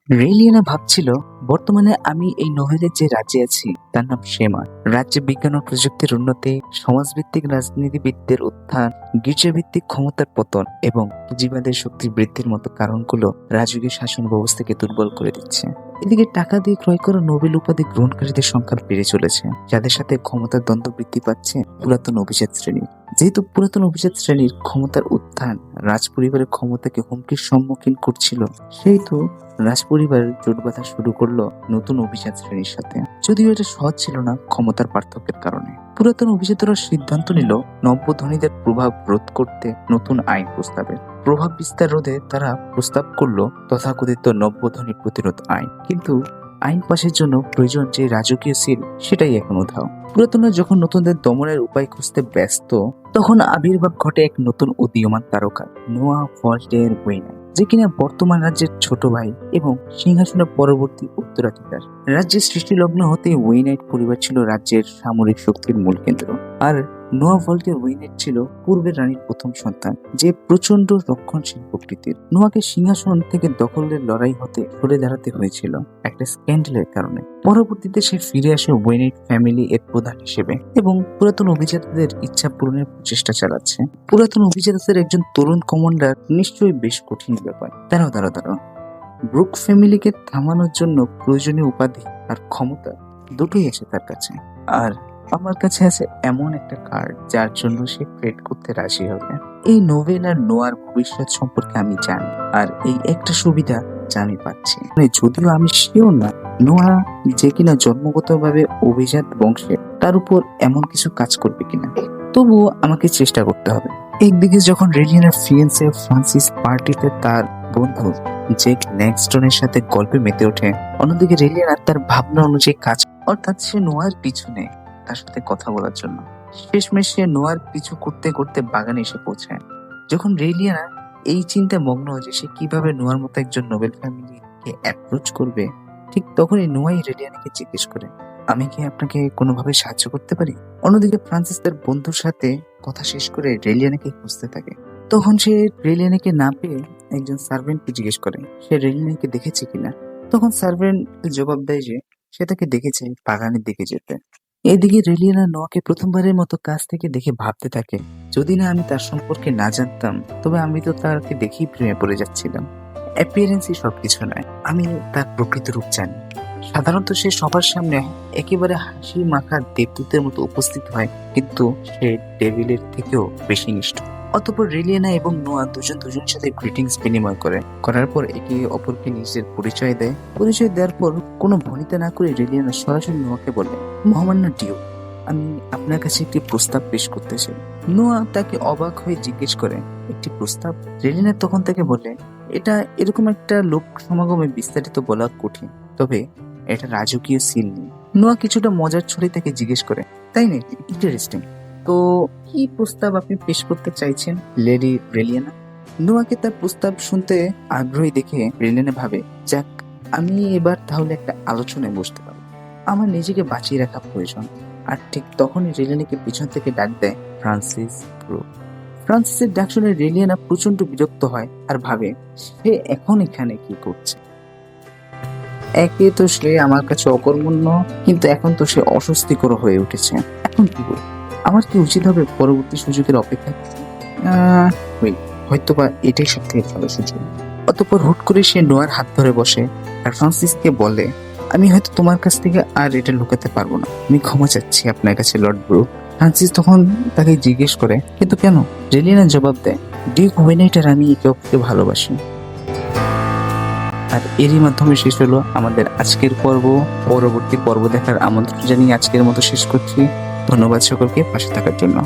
রেলিয়ানা ভাবছিল, বর্তমানে আমি এই নোভেলের যে রাজ্যে আছি তার নাম শেমা। রাজ্যে বিজ্ঞান ও প্রযুক্তির উন্নতি, সমাজভিত্তিক রাজনীতিবিদদের উত্থান, গির্জাভিত্তিক ক্ষমতার পতন এবং পুঁজিবাদের শক্তি বৃদ্ধির মতো কারণগুলো রাজকীয় শাসন ব্যবস্থাকে দুর্বল করে দিচ্ছে। এদিকে টাকা দিয়ে ক্রয় করা নোবেল উপাধি গ্রহণকারীদের সংখ্যা বেড়ে চলেছে, যাদের সাথে ক্ষমতার দ্বন্দ্ব বৃদ্ধি পাচ্ছে পুরাতন অভিজাত শ্রেণী। যেহেতু পুরাতন অভিজাত শ্রেণীর ক্ষমতার উত্থান রাজ পরিবারের ক্ষমতাকে হুমকির সম্মুখীন করছিল, সেহেতু রাজপরিবার জোট বাঁধা শুরু করলো নতুন অভিজাত শ্রেণীর সাথে। যদিও এটা সহজ ছিল না ক্ষমতার পার্থক্যের কারণে। পুরাতন অভিজাতরা সিদ্ধান্ত নিল নব্য ধনীদের প্রভাব রোধ করতে নতুন আইন প্রস্তাবের প্রভাব বিস্তার রোধে তারা প্রস্তাব করলো তথাকথিত নব্য ধনী প্রতিরোধ আইন। কিন্তু আইন পাশের জন্য প্রয়োজন যে রাজকীয় সিল, সেটাই এখন উধাও। পুরাতনরা যখন নতুনদের দমনের উপায় খুঁজতে ব্যস্ত, তখন আবির্ভাব ঘটে এক নতুন উদীয়মান তারকা, নোয়া ফলডের ওয়েনাই, যে কিনা বর্তমান রাজ্যের ছোট ভাই এবং সিংহাসনের পরবর্তী উত্তরাধিকার। রাজ্যের সৃষ্টিলগ্ন হতে ওয়েনাইট পরিবার ছিল রাজ্যের সামরিক শক্তির মূল কেন্দ্র, আর নোয়া ভল্টের ওয়েনাইট ছিল পূর্বের রানীর প্রথম সন্তান, যে প্রচন্ড রক্ষণশীল প্রকৃতির। নোয়াকে সিংহাসন থেকে দখলের লড়াই হতে সরে দাঁড়াতে হয়েছিল একটা স্ক্যান্ডালের কারণে। পরবর্তীতে সে ফিরে আসে ওয়েনাইট ফ্যামিলি এর প্রধান হিসেবে এবং পুরাতন অভিজাতদের ইচ্ছা পূরণের প্রচেষ্টা চালাচ্ছে। পুরাতন অভিজাতদের একজন তরুণ কমান্ডার নিশ্চয়ই বেশ কঠিন ব্যাপার। দাঁড়াও, ব্রুক ফ্যামিলিকে থামানোর জন্য প্রয়োজনীয় উপাধি আর ক্ষমতা দুটোই আছে তার কাছে, আর আমার কাছে আছে এমন একটা কার্ড যার জন্য সে ট্রেড করতে রাজি হবে। এই নোভেল আর নোয়ার ভবিষ্যৎ সম্পর্কে আমি জানি, আর এই একটা সুবিধা যা আমি পাচ্ছি, যদিও আমি শিওর না নোয়া যে কিনা জন্মগতভাবে অভিজাত বংশের, তার উপর এমন কিছু কাজ করবে কিনা, তবুও আমাকে চেষ্টা করতে হবে। একদিকে যখন রেলিয়ানার ফিয়েন্সে ফ্রান্সিস পার্টিতে তার বন্ধু জেক ল্যাংস্টনের সাথে গল্পে মেতে ওঠে, অন্যদিকে রেলিয়ানা তার ভাবনা অনুযায়ী কাজ, অর্থাৎ সে নোয়ার পিছনে তার সাথে কথা বলার জন্য। শেষমেশ সে নোয়ার পিছু করতে করতে বাগানে এসে পৌঁছায়। যখন রেলিয়ানা এই চিন্তায় মগ্ন যে সে কিভাবে নোয়ার মতো একজন নোবেল ফ্যামিলিকে অ্যাপ্রোচ করবে, ঠিক তখনই নোয়াই রেলিয়ানাকে জিজ্ঞেস করে, আমি কি আপনাকে কোনোভাবে সাহায্য করতে পারি? অন্যদিকে ফ্রান্সিস তার বন্ধুর সাথে কথা শেষ করে রেলিয়ানাকে খুঁজতে থাকে। তখন সে রেলিয়ানাকে না পেয়ে একজন সার্ভেন্টকে জিজ্ঞেস করে সে রেলিয়ানাকে দেখেছে কিনা। তখন সার্ভেন্ট জবাব দেয় যে সে তাকে দেখেছে বাগানের দিকে যেতে। এদিকে রেলিয়ানা নোয়াকে প্রথমবারের মতো কাছ থেকে দেখে ভাবতে থাকে, যদি না আমি তার সম্পর্কে না জানতাম, তবে আমি তো তাকে দেখেই প্রেমে পড়ে যাচ্ছিলাম। অ্যাপিয়ারেন্সই সবকিছু নয়, আমি তার প্রকৃত রূপ জানি। সাধারণত সে সবার সামনে একেবারে হাসি মাখা দেবদূতের মতো উপস্থিত হয়, কিন্তু সে ডেভিলের থেকেও বেশি নিষ্ঠুর। অতঃপর রেলিয়ানা এবং নোয়া দুজনের সাথে গ্রিটিংস বিনিময় করার পর একে অপরকে নিজের পরিচয় দেওয়ার পর কোনো ভনিতা না করে রেলিয়ানা সরাসরি নোয়াকে বলে, মহামান্য ডিউ, আমি আপনার কাছে একটি প্রস্তাব পেশ করতে চাই। নোয়া তাকে অবাক হয়ে জিজ্ঞেস করে, একটি প্রস্তাব? রেলিয়ানা তখন তাকে বলে, এটা এরকম একটা লোক সমাগমে বিস্তারিত বলা কঠিন, তবে এটা রাজকীয় সিল নেই। নোয়া কিছুটা মজার ছলে তাকে জিজ্ঞেস করে, তাই নাকি? ইন্টারেস্টিং। তো কি প্রস্তাব আপনি পেশ করতে চাইছেন লেডি রেলিয়ানা? নোয়াকে তার প্রস্তাব শুনতে আগ্রহী দেখে রেলিয়ানা ভাবে, যাক, আমি এবার তাহলে একটা আলোচনায় বসতে পারবো। আমার নিজেকে বাঁচিয়ে রাখা প্রয়োজন। আর ঠিক তখনই রেলিয়ানাকে পিছন থেকে ডাক দেয় ফ্রান্সিস ব্রুক। ফ্রান্সিসের ডাক শুনে রেলিয়ানা প্রচন্ড বিরক্ত হয় আর ভাবে, সে এখন এখানে কি করছে? একে তো সে আমার কাছে অকর্মণ্য, কিন্তু এখন তো সে অস্বস্তিকর হয়ে উঠেছে। এখন কি করব? আমার কি উচিত হবে পরবর্তী সুযোগের অপেক্ষা? হয়তোবা এটাই সব থেকে ভালো সুযোগ। অতঃপর হুট করে সে নোয়ার হাত ধরে বসে আর ফ্রান্সিসকে বলে, আমি হয়তো তোমার কাছ থেকে আর এটা লুকাতে পারবো না। আমি ক্ষমা চাচ্ছি আপনার কাছে লর্ড ব্রুক। ফ্রান্সিস তখন তাকে জিজ্ঞেস করে, কিন্তু কেন? রেলিয়ানা জবাব দেয়, ডিউক ওয়েনাইট আর আমি একে অপরকে ভালোবাসি। আর এরই মাধ্যমে শেষ হলো আমাদের আজকের পর্ব। পরবর্তী পর্ব দেখার আমন্ত্রণ জানিয়ে আজকের মতো শেষ করছি। ধন্যবাদ সকলকে পাশে থাকার জন্য।